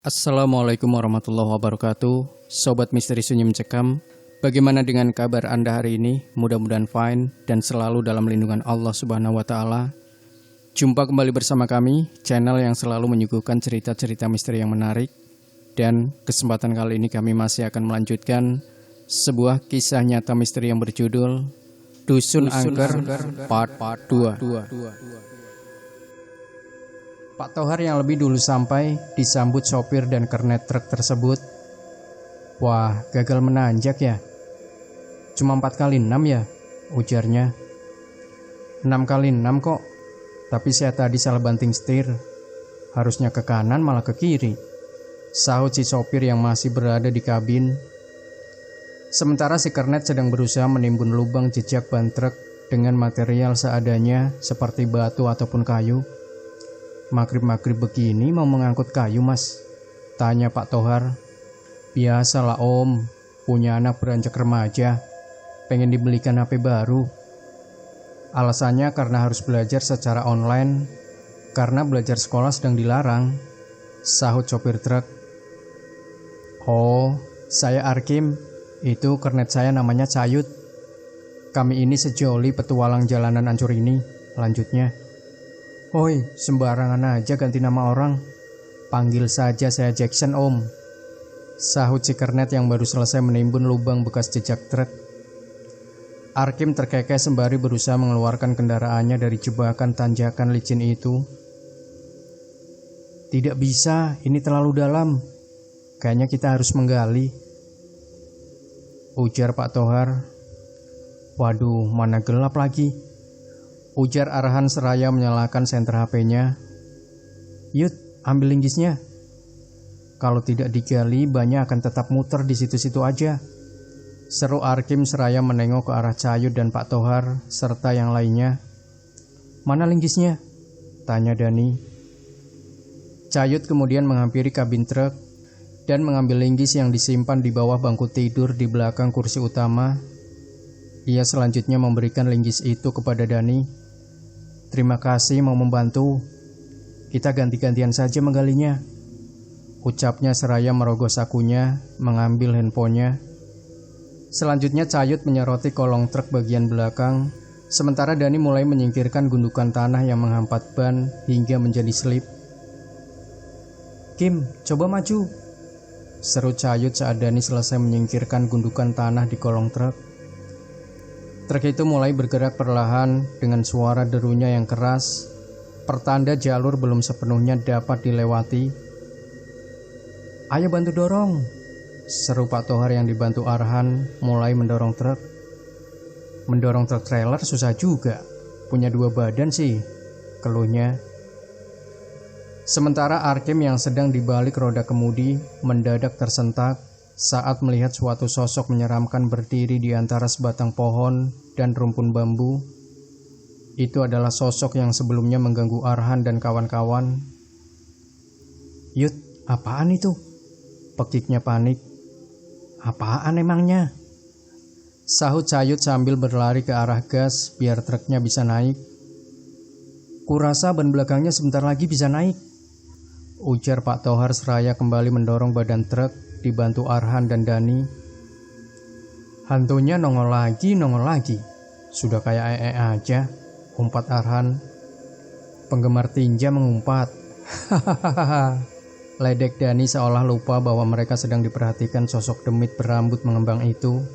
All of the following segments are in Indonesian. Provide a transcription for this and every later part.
Assalamualaikum warahmatullahi wabarakatuh. Sobat Misteri Sunyi Mencekam, bagaimana dengan kabar Anda hari ini? Mudah-mudahan fine dan selalu dalam lindungan Allah Subhanahu wa Ta'ala. Jumpa kembali bersama kami, channel yang selalu menyuguhkan cerita-cerita misteri yang menarik. Dan kesempatan kali ini kami masih akan melanjutkan sebuah kisah nyata misteri yang berjudul Dusun Angker Part 2. Pak Tohar yang lebih dulu sampai disambut sopir dan kernet truk tersebut. Wah, gagal menanjak ya. Cuma 4 kali 6 ya, ujarnya. 6 kali 6 kok, tapi saya tadi salah banting setir. Harusnya ke kanan malah ke kiri, sahut si sopir yang masih berada di kabin. Sementara si kernet sedang berusaha menimbun lubang jejak ban truk dengan material seadanya seperti batu ataupun kayu. Magrib-magrib begini mau mengangkut kayu mas? Tanya Pak Tohar. Biasalah om, punya anak beranjak remaja, pengen dibelikan HP baru. Alasannya karena harus belajar secara online, karena belajar sekolah sedang dilarang, sahut sopir truk. Oh, saya Arkim, itu kernet saya namanya Cayut. Kami ini sejoli petualang jalanan ancur ini, lanjutnya. Oi, sembarangan aja ganti nama orang. Panggil saja saya Jackson om, sahut si kernet yang baru selesai menimbun lubang bekas jejak truk. Arkim terkekeh sembari berusaha mengeluarkan kendaraannya dari jebakan tanjakan licin itu. Tidak bisa, ini terlalu dalam. Kayaknya kita harus menggali, ujar Pak Tohar. Waduh, mana gelap lagi, ujar Arhan seraya menyalakan senter HP-nya. Yut, ambil linggisnya. Kalau tidak digali, banyak akan tetap muter di situ-situ aja, seru Arkim seraya menengok ke arah Cayut dan Pak Tohar serta yang lainnya. Mana linggisnya? Tanya Dani. Cayut kemudian menghampiri kabin truk dan mengambil linggis yang disimpan di bawah bangku tidur di belakang kursi utama. Ia selanjutnya memberikan linggis itu kepada Dani. Terima kasih mau membantu. Kita ganti-gantian saja menggalinya, ucapnya seraya merogoh sakunya, mengambil handphonenya. Selanjutnya Cayut menyoroti kolong truk bagian belakang, sementara Dani mulai menyingkirkan gundukan tanah yang menghampat ban hingga menjadi selip. Kim, coba maju, seru Cayut saat Dani selesai menyingkirkan gundukan tanah di kolong truk. Truk itu mulai bergerak perlahan dengan suara derunya yang keras, pertanda jalur belum sepenuhnya dapat dilewati. Ayo bantu dorong, seru Pak Tohar yang dibantu Arhan mulai mendorong truk. Mendorong truk trailer susah juga, punya 2 badan sih, keluhnya. Sementara Arkim yang sedang di balik roda kemudi mendadak tersentak saat melihat suatu sosok menyeramkan berdiri di antara sebatang pohon dan rumpun bambu. Itu adalah sosok yang sebelumnya mengganggu Arhan dan kawan-kawan. Yut, apaan itu? Pekiknya panik. Apaan emangnya? Sahut Cayut sambil berlari ke arah gas biar truknya bisa naik. Kurasa ban belakangnya sebentar lagi bisa naik, ujar Pak Tohar seraya kembali mendorong badan truk dibantu Arhan dan Dani. Hantunya nongol lagi, sudah kayak ee aja, umpat Arhan. Penggemar tinja mengumpat. Hahaha, ledek Dani seolah lupa bahwa mereka sedang diperhatikan sosok demit berambut mengembang itu.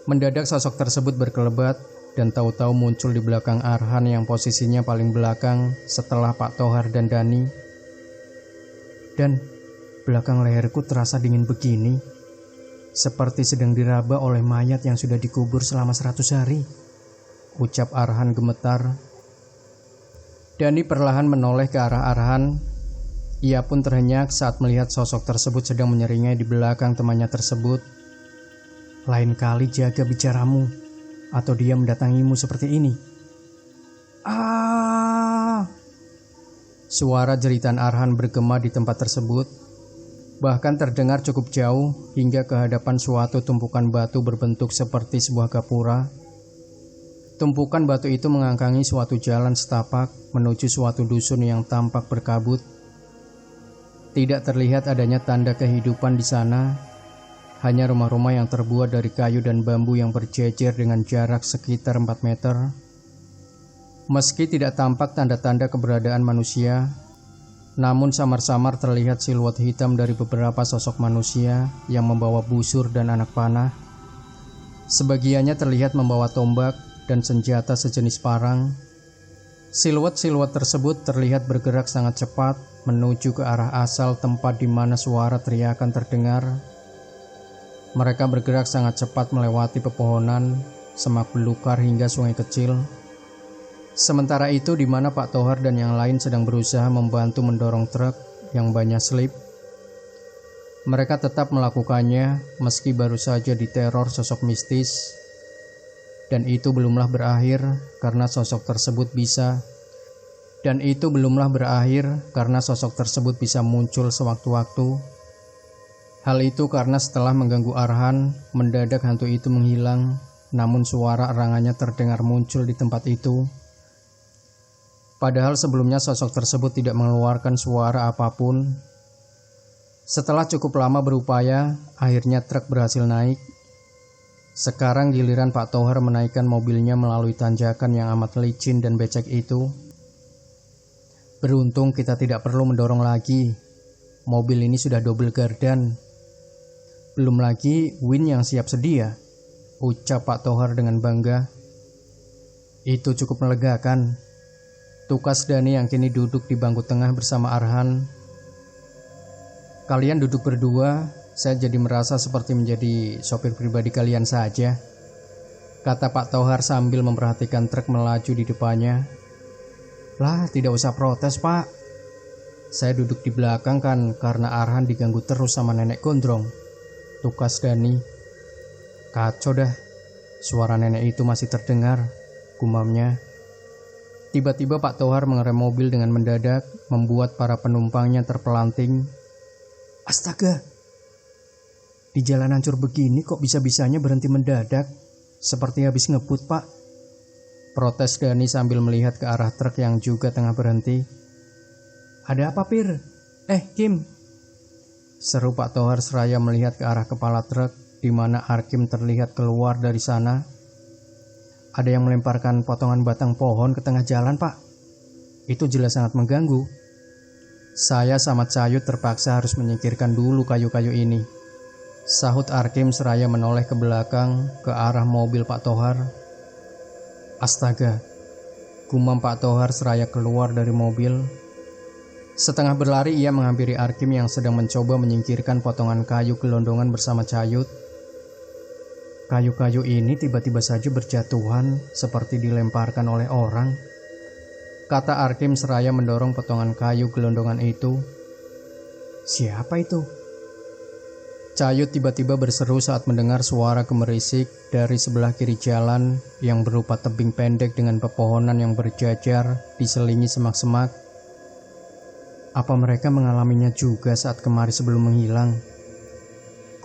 Mendadak sosok tersebut berkelebat dan tahu-tahu muncul di belakang Arhan yang posisinya paling belakang setelah Pak Tohar dan Dani. Dan belakang leherku terasa dingin begini, seperti sedang diraba oleh mayat yang sudah dikubur selama 100 hari, ucap Arhan gemetar. Dani perlahan menoleh ke arah Arhan. Ia pun terhenyak saat melihat sosok tersebut sedang menyeringai di belakang temannya tersebut. Lain kali jaga bicaramu, atau dia mendatangimu seperti ini. Ah! Suara jeritan Arhan bergema di tempat tersebut. Bahkan terdengar cukup jauh hingga ke hadapan suatu tumpukan batu berbentuk seperti sebuah gapura. Tumpukan batu itu mengangkangi suatu jalan setapak menuju suatu dusun yang tampak berkabut. Tidak terlihat adanya tanda kehidupan di sana, hanya rumah-rumah yang terbuat dari kayu dan bambu yang berjejer dengan jarak sekitar 4 meter. Meski tidak tampak tanda-tanda keberadaan manusia, namun samar-samar terlihat siluet hitam dari beberapa sosok manusia yang membawa busur dan anak panah. Sebagiannya terlihat membawa tombak dan senjata sejenis parang. Siluet-siluet tersebut terlihat bergerak sangat cepat menuju ke arah asal tempat di mana suara teriakan terdengar. Mereka bergerak sangat cepat melewati pepohonan, semak belukar hingga sungai kecil. Sementara itu di mana Pak Tohar dan yang lain sedang berusaha membantu mendorong truk yang banyak slip. Mereka tetap melakukannya meski baru saja diteror sosok mistis. Dan itu belumlah berakhir karena sosok tersebut bisa muncul sewaktu-waktu. Hal itu karena setelah mengganggu Arhan, mendadak hantu itu menghilang, namun suara erangannya terdengar muncul di tempat itu. Padahal sebelumnya sosok tersebut tidak mengeluarkan suara apapun. Setelah cukup lama berupaya, akhirnya truk berhasil naik. Sekarang giliran Pak Tohar menaikkan mobilnya melalui tanjakan yang amat licin dan becek itu. Beruntung kita tidak perlu mendorong lagi. Mobil ini sudah double gardan. Belum lagi Win yang siap sedia, ucap Pak Tohar dengan bangga. Itu cukup melegakan. Tukas Dani yang kini duduk di bangku tengah bersama Arhan. Kalian duduk berdua, saya jadi merasa seperti menjadi sopir pribadi kalian saja, kata Pak Tohar sambil memperhatikan truk melaju di depannya. Lah, tidak usah protes, Pak. Saya duduk di belakang kan karena Arhan diganggu terus sama nenek gondrong, tukas Dani. Kacau dah, suara nenek itu masih terdengar, gumamnya. Tiba-tiba Pak Tohar mengerem mobil dengan mendadak, membuat para penumpangnya terpelanting. Astaga! Di jalan hancur begini kok bisa-bisanya berhenti mendadak? Seperti habis ngebut, Pak. Protes Dani sambil melihat ke arah truk yang juga tengah berhenti. Ada apa, Pir? Kim. Seru Pak Tohar seraya melihat ke arah kepala truk di mana Arkim terlihat keluar dari sana. Ada yang melemparkan potongan batang pohon ke tengah jalan, Pak. Itu jelas sangat mengganggu. Saya sama Cayut terpaksa harus menyingkirkan dulu kayu-kayu ini, sahut Arkim seraya menoleh ke belakang ke arah mobil Pak Tohar. Astaga, gumam Pak Tohar seraya keluar dari mobil. Setengah berlari ia menghampiri Arkim yang sedang mencoba menyingkirkan potongan kayu gelondongan bersama Cayut. Kayu-kayu ini tiba-tiba saja berjatuhan seperti dilemparkan oleh orang, kata Arkim seraya mendorong potongan kayu gelondongan itu. Siapa itu? Cayut tiba-tiba berseru saat mendengar suara gemerisik dari sebelah kiri jalan yang berupa tebing pendek dengan pepohonan yang berjajar diselingi semak-semak. Apa mereka mengalaminya juga saat kemari sebelum menghilang?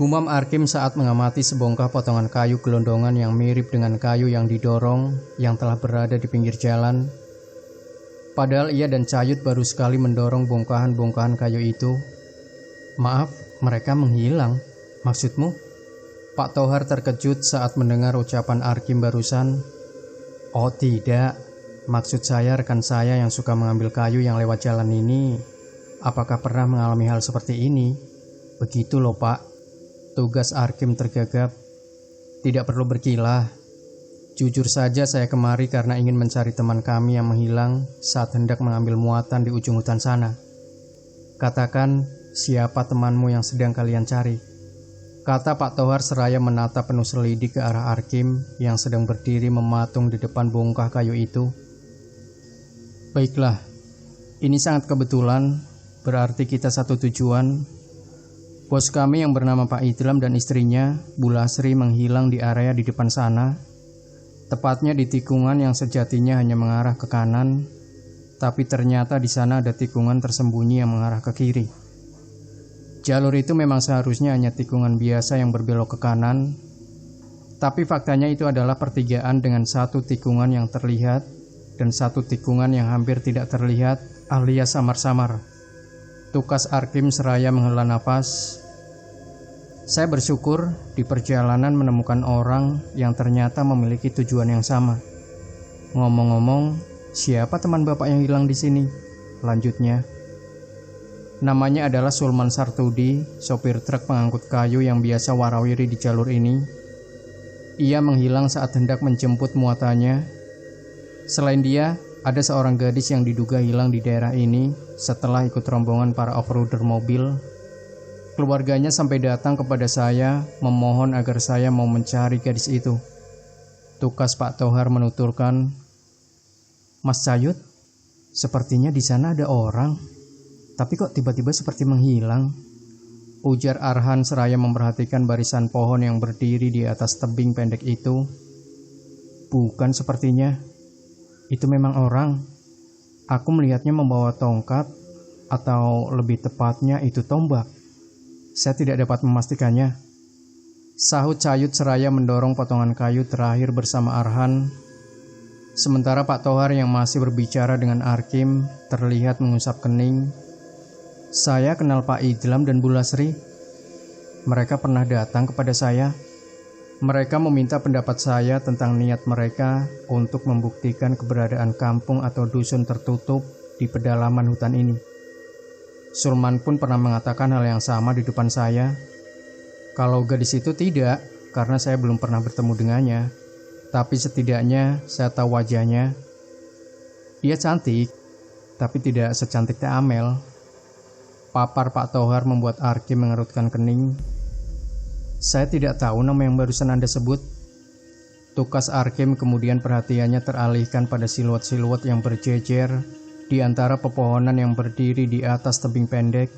Gumam Arkim saat mengamati sebongkah potongan kayu gelondongan yang mirip dengan kayu yang didorong yang telah berada di pinggir jalan. Padahal ia dan Cayut baru sekali mendorong bongkahan-bongkahan kayu itu. Maaf, mereka menghilang. Maksudmu? Pak Tohar terkejut saat mendengar ucapan Arkim barusan. Oh tidak, maksud saya rekan saya yang suka mengambil kayu yang lewat jalan ini, apakah pernah mengalami hal seperti ini? Begitu loh, Pak. Tugas Arkim tergagap. Tidak perlu berkilah. Jujur saja saya kemari karena ingin mencari teman kami yang menghilang saat hendak mengambil muatan di ujung hutan sana. Katakan, siapa temanmu yang sedang kalian cari? Kata Pak Tohar seraya menatap penuh selidik ke arah Arkim yang sedang berdiri mematung di depan bongkah kayu itu. Baiklah, ini sangat kebetulan, berarti kita satu tujuan. Bos kami yang bernama Pak Idlam dan istrinya, Bu Lasri, menghilang di area di depan sana. Tepatnya di tikungan yang sejatinya hanya mengarah ke kanan, tapi ternyata di sana ada tikungan tersembunyi yang mengarah ke kiri. Jalur itu memang seharusnya hanya tikungan biasa yang berbelok ke kanan, tapi faktanya itu adalah pertigaan dengan satu tikungan yang terlihat dan satu tikungan yang hampir tidak terlihat alias samar-samar. Tukas Arkim seraya menghela nafas. Saya bersyukur di perjalanan menemukan orang yang ternyata memiliki tujuan yang sama. Ngomong-ngomong, siapa teman Bapak yang hilang di sini? Lanjutnya. Namanya adalah Sulman Sartudi, sopir truk pengangkut kayu yang biasa warawiri di jalur ini. Ia menghilang saat hendak menjemput muatannya. Selain dia, ada seorang gadis yang diduga hilang di daerah ini setelah ikut rombongan para off-roader mobil. Keluarganya sampai datang kepada saya memohon agar saya mau mencari gadis itu. Tukas Pak Tohar menuturkan, "Mas Cayut, sepertinya di sana ada orang, tapi kok tiba-tiba seperti menghilang?" Ujar Arhan seraya memperhatikan barisan pohon yang berdiri di atas tebing pendek itu. "Bukan sepertinya. Itu memang orang. Aku melihatnya membawa tongkat, atau lebih tepatnya itu tombak. Saya tidak dapat memastikannya," sahut Cayut seraya mendorong potongan kayu terakhir bersama Arhan. Sementara Pak Tohar yang masih berbicara dengan Arkim terlihat mengusap kening. "Saya kenal Pak Idlam dan Bu Lasri. Mereka pernah datang kepada saya. Mereka meminta pendapat saya tentang niat mereka untuk membuktikan keberadaan kampung atau dusun tertutup di pedalaman hutan ini. Sulman pun pernah mengatakan hal yang sama di depan saya. Kalau gadis itu tidak, karena saya belum pernah bertemu dengannya. Tapi setidaknya saya tahu wajahnya. Ia cantik, tapi tidak secantik Teh Amel." Papar Pak Tohar membuat Arkim mengerutkan kening. "Saya tidak tahu nama yang barusan Anda sebut." Tukas Arkim kemudian perhatiannya teralihkan pada siluet-siluet yang berjejer di antara pepohonan yang berdiri di atas tebing pendek.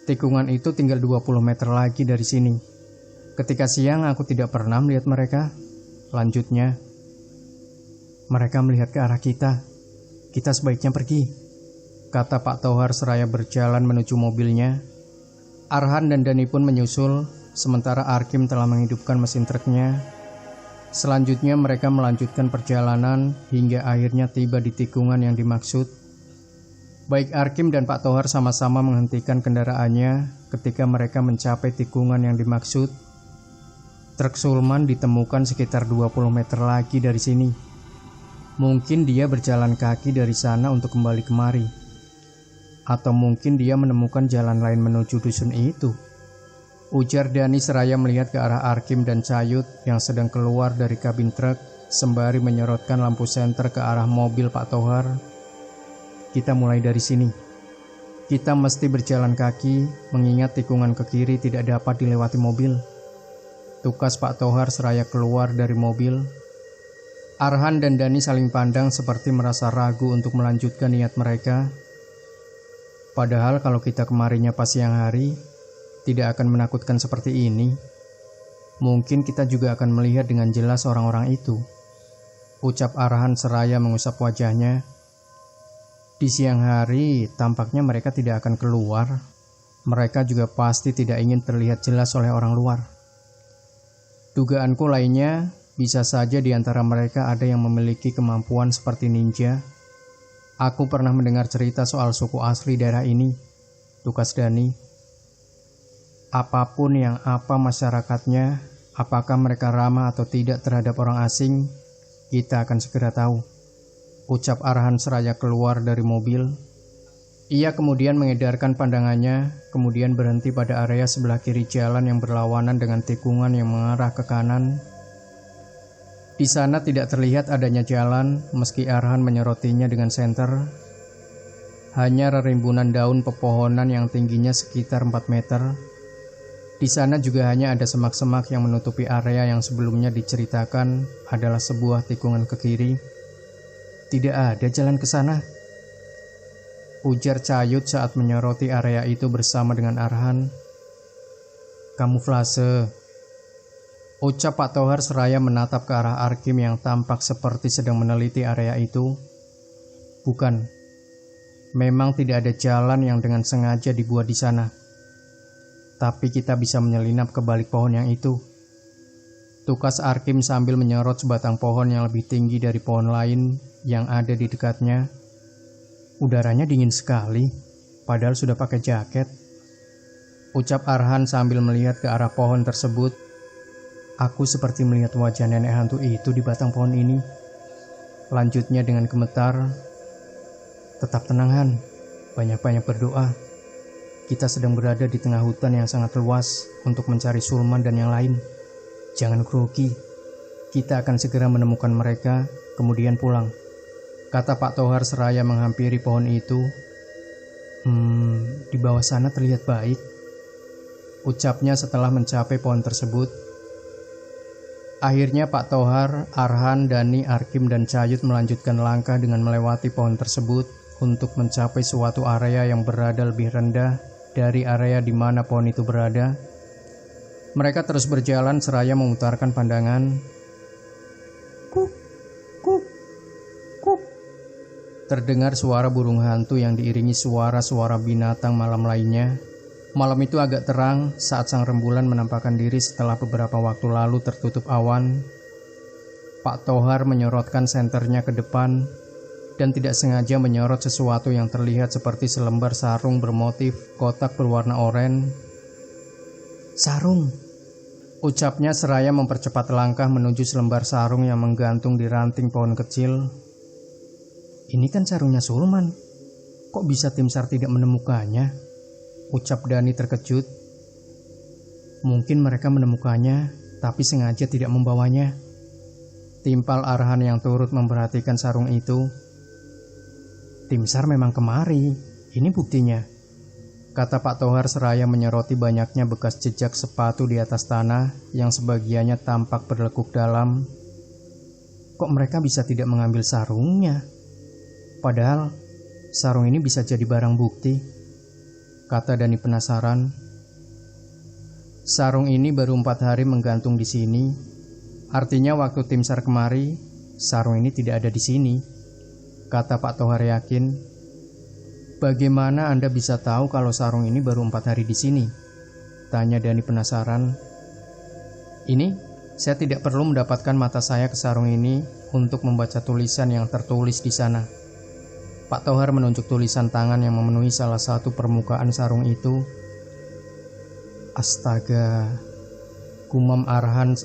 Tikungan itu tinggal 20 meter lagi dari sini. Ketika siang aku tidak pernah melihat mereka. Lanjutnya, "Mereka melihat ke arah kita. Kita sebaiknya pergi," kata Pak Tohar seraya berjalan menuju mobilnya. Arhan dan Dani pun menyusul, sementara Arkim telah menghidupkan mesin truknya. Selanjutnya mereka melanjutkan perjalanan hingga akhirnya tiba di tikungan yang dimaksud. Baik Arkim dan Pak Tohar sama-sama menghentikan kendaraannya ketika mereka mencapai tikungan yang dimaksud. Truk Sulman ditemukan sekitar 20 meter lagi dari sini. Mungkin dia berjalan kaki dari sana untuk kembali kemari. Atau mungkin dia menemukan jalan lain menuju dusun itu, ujar Dani seraya melihat ke arah Arkim dan Cayut yang sedang keluar dari kabin truk sembari menyorotkan lampu senter ke arah mobil Pak Tohar. "Kita mulai dari sini. Kita mesti berjalan kaki mengingat tikungan ke kiri tidak dapat dilewati mobil." Tukas Pak Tohar seraya keluar dari mobil. Arhan dan Dani saling pandang seperti merasa ragu untuk melanjutkan niat mereka. Padahal kalau kita kemarinya pas siang hari, tidak akan menakutkan seperti ini. Mungkin kita juga akan melihat dengan jelas orang-orang itu, ucap Arhan seraya mengusap wajahnya. Di siang hari, tampaknya mereka tidak akan keluar. Mereka juga pasti tidak ingin terlihat jelas oleh orang luar. Dugaanku lainnya, bisa saja di antara mereka ada yang memiliki kemampuan seperti ninja. Aku pernah mendengar cerita soal suku asli daerah ini, tukas Dani. Apapun yang apa masyarakatnya, apakah mereka ramah atau tidak terhadap orang asing, kita akan segera tahu, ucap Arhan seraya keluar dari mobil. Ia kemudian mengedarkan pandangannya, kemudian berhenti pada area sebelah kiri jalan yang berlawanan dengan tikungan yang mengarah ke kanan. Di sana tidak terlihat adanya jalan, meski Arhan menyorotinya dengan senter. Hanya rerimbunan daun pepohonan yang tingginya sekitar 4 meter. Di sana juga hanya ada semak-semak yang menutupi area yang sebelumnya diceritakan adalah sebuah tikungan ke kiri. Tidak ada jalan ke sana, ujar Cayut saat menyoroti area itu bersama dengan Arhan. Kamuflase, ucap Pak Tohar seraya menatap ke arah Arkim yang tampak seperti sedang meneliti area itu. Bukan, memang tidak ada jalan yang dengan sengaja dibuat di sana. Tapi kita bisa menyelinap ke balik pohon yang itu, tukas Arkim sambil menyorot sebatang pohon yang lebih tinggi dari pohon lain yang ada di dekatnya. Udaranya dingin sekali, padahal sudah pakai jaket. Ucap Arhan sambil melihat ke arah pohon tersebut. Aku seperti melihat wajah nenek hantu itu di batang pohon ini. Lanjutnya dengan gemetar, tetap tenang Han, banyak-banyak berdoa. Kita sedang berada di tengah hutan yang sangat luas untuk mencari Sulman dan yang lain. Jangan grogi, kita akan segera menemukan mereka, kemudian pulang, kata Pak Tohar seraya menghampiri pohon itu. Di bawah sana terlihat baik, ucapnya setelah mencapai pohon tersebut. Akhirnya Pak Tohar, Arhan, Dani, Arkim, dan Cayut melanjutkan langkah dengan melewati pohon tersebut untuk mencapai suatu area yang berada lebih rendah dari area di mana pohon itu berada. Mereka terus berjalan seraya memutarkan pandangan. Kuk, kuk, kuk. Terdengar suara burung hantu yang diiringi suara-suara binatang malam lainnya. Malam itu agak terang saat sang rembulan menampakkan diri setelah beberapa waktu lalu tertutup awan. Pak Tohar menyorotkan senternya ke depan dan tidak sengaja menyorot sesuatu yang terlihat seperti selembar sarung bermotif kotak berwarna oranye. Sarung, ucapnya seraya mempercepat langkah menuju selembar sarung yang menggantung di ranting pohon kecil. Ini kan sarungnya Sulman, kok bisa tim SAR tidak menemukannya? Ucap Dani terkejut. Mungkin mereka menemukannya, tapi sengaja tidak membawanya. Timpal Arhan yang turut memperhatikan sarung itu. Tim SAR memang kemari, ini buktinya, kata Pak Tohar seraya menyoroti banyaknya bekas jejak sepatu di atas tanah yang sebagiannya tampak berlekuk dalam. Kok mereka bisa tidak mengambil sarungnya? Padahal sarung ini bisa jadi barang bukti, kata Dani penasaran. Sarung ini baru 4 hari menggantung di sini. Artinya waktu tim SAR kemari, sarung ini tidak ada di sini, kata Pak Tohar yakin. Bagaimana Anda bisa tahu kalau sarung ini baru 4 hari di sini? Tanya Dani penasaran. Ini, saya tidak perlu mendapatkan mata saya ke sarung ini untuk membaca tulisan yang tertulis di sana. Pak Tohar menunjuk tulisan tangan yang memenuhi salah satu permukaan sarung itu. Astaga, gumam Arhan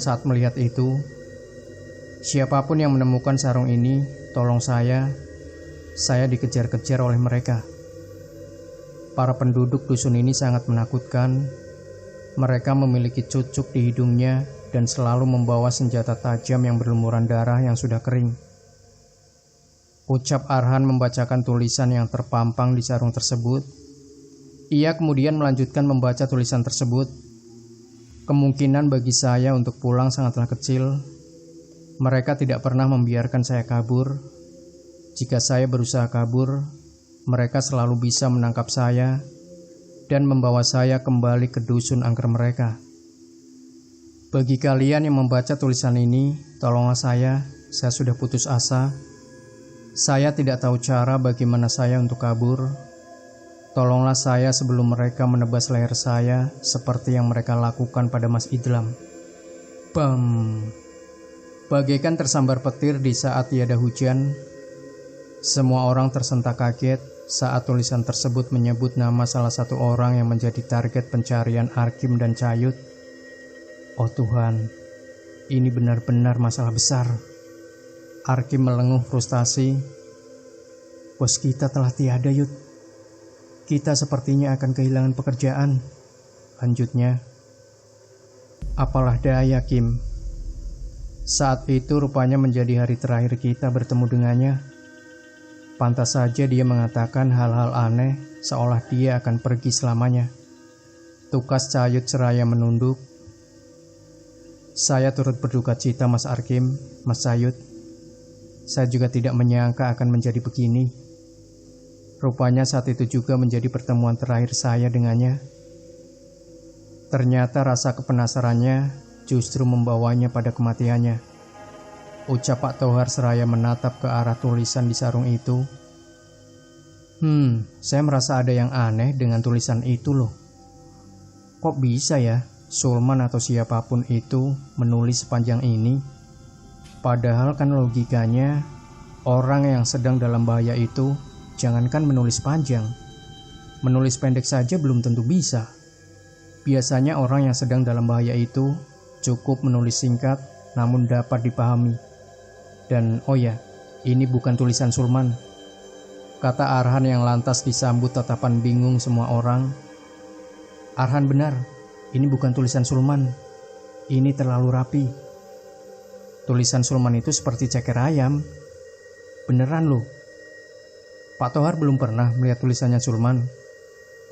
saat melihat itu. Siapapun yang menemukan sarung ini, tolong saya dikejar-kejar oleh mereka. Para penduduk dusun ini sangat menakutkan. Mereka memiliki cucuk di hidungnya dan selalu membawa senjata tajam yang berlumuran darah yang sudah kering. Ucap Arhan membacakan tulisan yang terpampang di sarung tersebut. Ia kemudian melanjutkan membaca tulisan tersebut. Kemungkinan bagi saya untuk pulang sangatlah kecil. Mereka tidak pernah membiarkan saya kabur. Jika saya berusaha kabur, mereka selalu bisa menangkap saya dan membawa saya kembali ke dusun angker mereka. Bagi kalian yang membaca tulisan ini, tolonglah saya sudah putus asa. Saya tidak tahu cara bagaimana saya untuk kabur. Tolonglah saya sebelum mereka menebas leher saya seperti yang mereka lakukan pada Mas Idlam. Bam! Bagaikan tersambar petir di saat tiada hujan. Semua orang tersentak kaget saat tulisan tersebut menyebut nama salah satu orang yang menjadi target pencarian Arkim dan Cayut. Oh Tuhan, ini benar-benar masalah besar. Arkim melenguh frustasi. Bos kita telah tiada, Yud. Kita sepertinya akan kehilangan pekerjaan. Lanjutnya. Apalah daya, Kim. Saat itu rupanya menjadi hari terakhir kita bertemu dengannya. Pantas saja dia mengatakan hal-hal aneh seolah dia akan pergi selamanya. Tukas Cayut seraya menunduk. Saya turut berduka cita Mas Arkim, Mas Cayut. Saya juga tidak menyangka akan menjadi begini. Rupanya saat itu juga menjadi pertemuan terakhir saya dengannya. Ternyata rasa kepenasarannya justru membawanya pada kematiannya. Ucap Pak Tohar seraya menatap ke arah tulisan di sarung itu. Saya merasa ada yang aneh dengan tulisan itu loh. Kok bisa ya Sulman atau siapapun itu menulis sepanjang ini? Padahal kan logikanya orang yang sedang dalam bahaya itu jangankan menulis panjang. Menulis pendek saja belum tentu bisa. Biasanya orang yang sedang dalam bahaya itu cukup menulis singkat namun dapat dipahami. Dan oh ya, ini bukan tulisan Sulman, kata Arhan yang lantas disambut tatapan bingung semua orang. Arhan benar, ini bukan tulisan Sulman. Ini terlalu rapi. Tulisan Sulman itu seperti ceker ayam. Beneran loh. Pak Tohar belum pernah melihat tulisannya Sulman.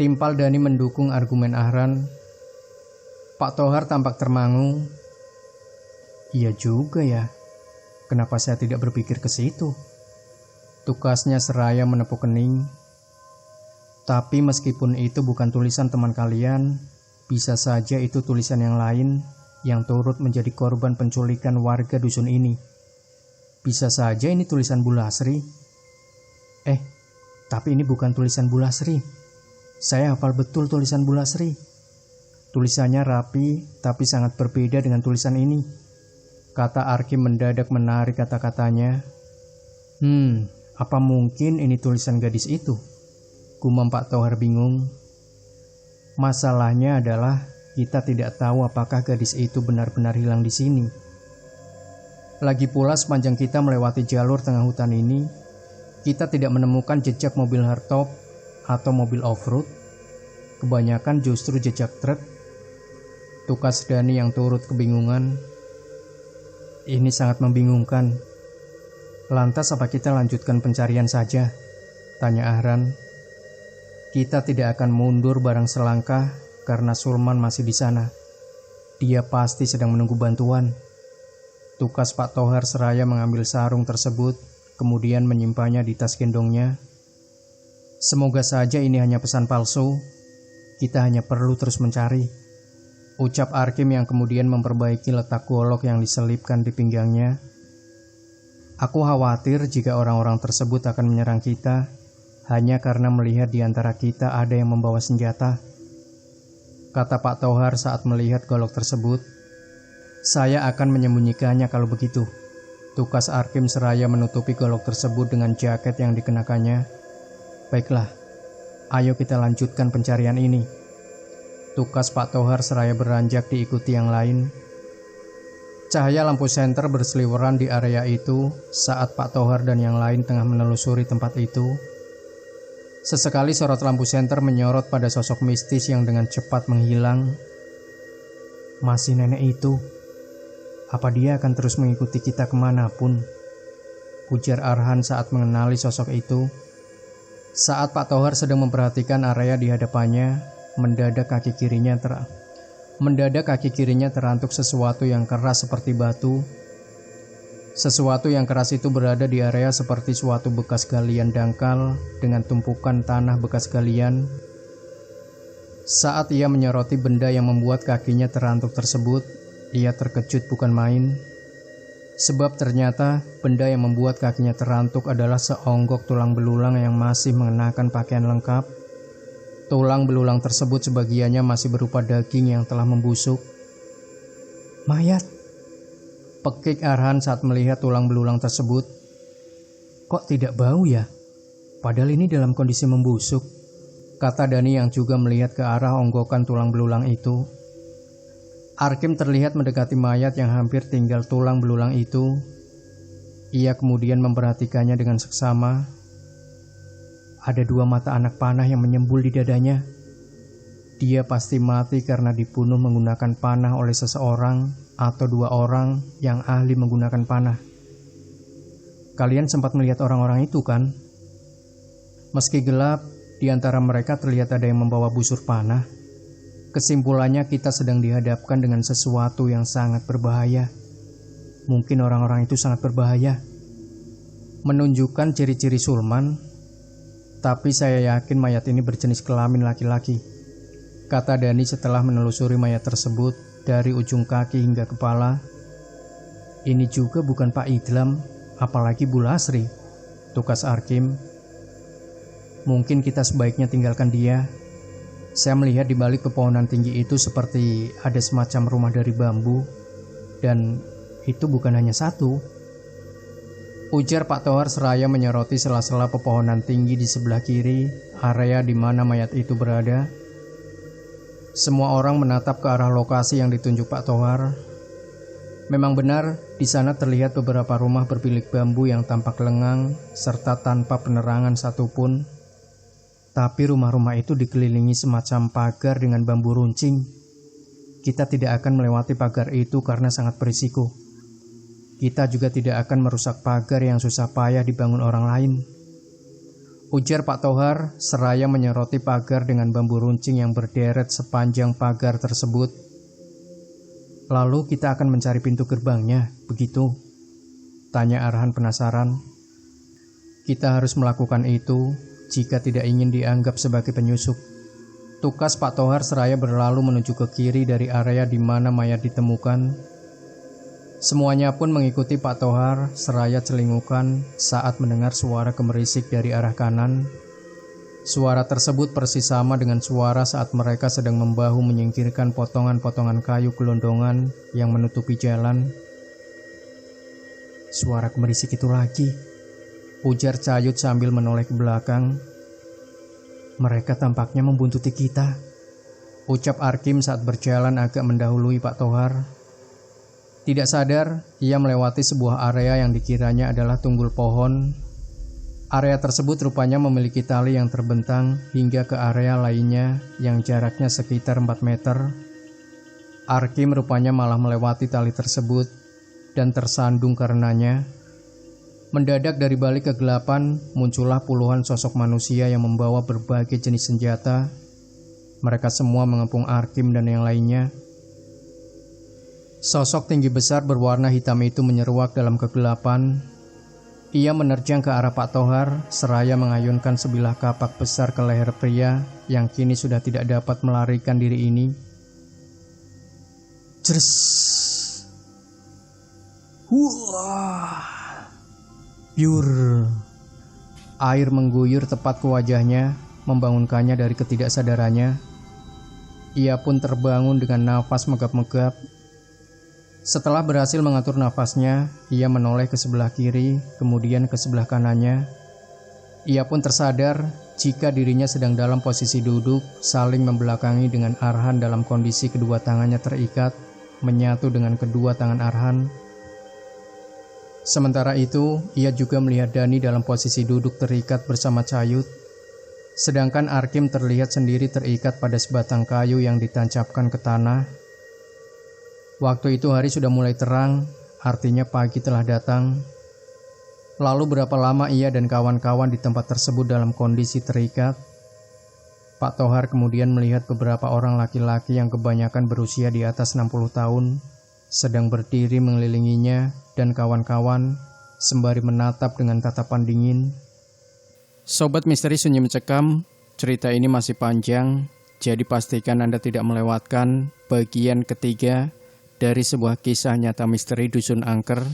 Timpal Dani mendukung argumen Arhan. Pak Tohar tampak termangu. Iya juga ya. Kenapa saya tidak berpikir ke situ? Tukasnya seraya menepuk kening. Tapi meskipun itu bukan tulisan teman kalian, bisa saja itu tulisan yang lain yang turut menjadi korban penculikan warga dusun ini. Bisa saja ini tulisan Bu Lasri. Tapi ini bukan tulisan Bu Lasri. Saya hafal betul tulisan Bu Lasri. Tulisannya rapi, tapi sangat berbeda dengan tulisan ini, kata Arkim mendadak menarik kata-katanya. Apa mungkin ini tulisan gadis itu? Gumam Pak Tohar bingung. Masalahnya adalah kita tidak tahu apakah gadis itu benar-benar hilang di sini. Lagi pula sepanjang kita melewati jalur tengah hutan ini, kita tidak menemukan jejak mobil hardtop atau mobil off-road. Kebanyakan justru jejak truk. Tukas Dani yang turut kebingungan. Ini sangat membingungkan. Lantas apa kita lanjutkan pencarian saja? Tanya Arhan. Kita tidak akan mundur barang selangkah karena Sulman masih di sana. Dia pasti sedang menunggu bantuan. Tukas Pak Tohar seraya mengambil sarung tersebut, kemudian menyimpannya di tas gendongnya. Semoga saja ini hanya pesan palsu. Kita hanya perlu terus mencari, ucap Arkim yang kemudian memperbaiki letak golok yang diselipkan di pinggangnya. Aku khawatir jika orang-orang tersebut akan menyerang kita hanya karena melihat di antara kita ada yang membawa senjata, kata Pak Tohar saat melihat golok tersebut. Saya akan menyembunyikannya kalau begitu. Tukas Arkim seraya menutupi golok tersebut dengan jaket yang dikenakannya. Baiklah, ayo kita lanjutkan pencarian ini. Tukas Pak Tohar seraya beranjak diikuti yang lain. Cahaya lampu senter berseliweran di area itu saat Pak Tohar dan yang lain tengah menelusuri tempat itu. Sesekali sorot lampu senter menyorot pada sosok mistis yang dengan cepat menghilang. Masih nenek itu. Apa dia akan terus mengikuti kita kemanapun? Ujar Arhan saat mengenali sosok itu. Saat Pak Tohar sedang memperhatikan area di hadapannya, mendadak kaki kirinya terantuk sesuatu yang keras seperti batu. Sesuatu yang keras itu berada di area seperti suatu bekas galian dangkal dengan tumpukan tanah bekas galian. Saat ia menyoroti benda yang membuat kakinya terantuk tersebut, ia terkejut bukan main. Sebab ternyata benda yang membuat kakinya terantuk adalah seonggok tulang belulang yang masih mengenakan pakaian lengkap. Tulang belulang tersebut sebagiannya masih berupa daging yang telah membusuk. Mayat, pekik Arhan saat melihat tulang belulang tersebut. Kok tidak bau ya? Padahal ini dalam kondisi membusuk, kata Dani yang juga melihat ke arah onggokan tulang belulang itu. Arkim terlihat mendekati mayat yang hampir tinggal tulang belulang itu. Ia kemudian memperhatikannya dengan seksama. Ada 2 mata anak panah yang menyembul di dadanya. Dia pasti mati karena dibunuh menggunakan panah oleh seseorang atau 2 orang yang ahli menggunakan panah. Kalian sempat melihat orang-orang itu kan? Meski gelap, di antara mereka terlihat ada yang membawa busur panah. Kesimpulannya kita sedang dihadapkan dengan sesuatu yang sangat berbahaya. Mungkin orang-orang itu sangat berbahaya. Menunjukkan ciri-ciri Sulman. Tapi saya yakin mayat ini berjenis kelamin laki-laki, kata Dani setelah menelusuri mayat tersebut dari ujung kaki hingga kepala. Ini juga bukan Pak Idlam, apalagi Bu Lasri, tukas Arkim. Mungkin kita sebaiknya tinggalkan dia. Saya melihat di balik pepohonan tinggi itu seperti ada semacam rumah dari bambu, dan itu bukan hanya satu. Ujar Pak Tohar seraya menyoroti sela-sela pepohonan tinggi di sebelah kiri, area di mana mayat itu berada. Semua orang menatap ke arah lokasi yang ditunjuk Pak Tohar. Memang benar, di sana terlihat beberapa rumah berbilik bambu yang tampak lengang serta tanpa penerangan satupun. Tapi rumah-rumah itu dikelilingi semacam pagar dengan bambu runcing. Kita tidak akan melewati pagar itu karena sangat berisiko. Kita juga tidak akan merusak pagar yang susah payah dibangun orang lain. Ujar Pak Tohar seraya menyoroti pagar dengan bambu runcing yang berderet sepanjang pagar tersebut. Lalu kita akan mencari pintu gerbangnya, begitu? Tanya Arhan penasaran. Kita harus melakukan itu jika tidak ingin dianggap sebagai penyusup. Tukas Pak Tohar seraya berlalu menuju ke kiri dari area di mana mayat ditemukan. Semuanya pun mengikuti Pak Tohar seraya celingukan saat mendengar suara gemerisik dari arah kanan. Suara tersebut persis sama dengan suara saat mereka sedang membahu menyingkirkan potongan-potongan kayu gelondongan yang menutupi jalan. Suara gemerisik itu lagi, ujar Cayut sambil menoleh ke belakang. Mereka tampaknya membuntuti kita, ucap Arkim saat berjalan agak mendahului Pak Tohar. Tidak sadar, ia melewati sebuah area yang dikiranya adalah tunggul pohon. Area tersebut rupanya memiliki tali yang terbentang hingga ke area lainnya yang jaraknya sekitar 4 meter. Arkim rupanya malah melewati tali tersebut dan tersandung karenanya. Mendadak dari balik kegelapan muncullah puluhan sosok manusia yang membawa berbagai jenis senjata. Mereka semua mengepung Arkim dan yang lainnya. Sosok tinggi besar berwarna hitam itu menyeruak dalam kegelapan. Ia menerjang ke arah Pak Tohar seraya mengayunkan sebilah kapak besar ke leher pria yang kini sudah tidak dapat melarikan diri ini. Jres. Wah. Biur. Air mengguyur tepat ke wajahnya, membangunkannya dari ketidaksadarannya. Ia pun terbangun dengan nafas megap-megap. Setelah berhasil mengatur nafasnya, ia menoleh ke sebelah kiri, kemudian ke sebelah kanannya. Ia pun tersadar jika dirinya sedang dalam posisi duduk, saling membelakangi dengan Arhan dalam kondisi kedua tangannya terikat, menyatu dengan kedua tangan Arhan. Sementara itu, ia juga melihat Dani dalam posisi duduk terikat bersama Cayut. Sedangkan Arkim terlihat sendiri terikat pada sebatang kayu yang ditancapkan ke tanah. Waktu itu hari sudah mulai terang, artinya pagi telah datang. Lalu berapa lama ia dan kawan-kawan di tempat tersebut dalam kondisi terikat? Pak Tohar kemudian melihat beberapa orang laki-laki yang kebanyakan berusia di atas 60 tahun, sedang berdiri mengelilinginya dan kawan-kawan, sembari menatap dengan tatapan dingin. Sobat Misteri Sunyi Mencekam, cerita ini masih panjang, jadi pastikan Anda tidak melewatkan bagian ketiga dari sebuah kisah nyata misteri Dusun Angker.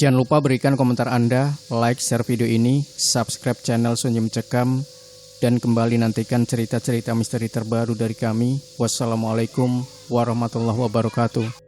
Jangan lupa berikan komentar Anda, like, share video ini, subscribe channel Sunyi Mencekam, dan kembali nantikan cerita-cerita misteri terbaru dari kami. Wassalamualaikum warahmatullahi wabarakatuh.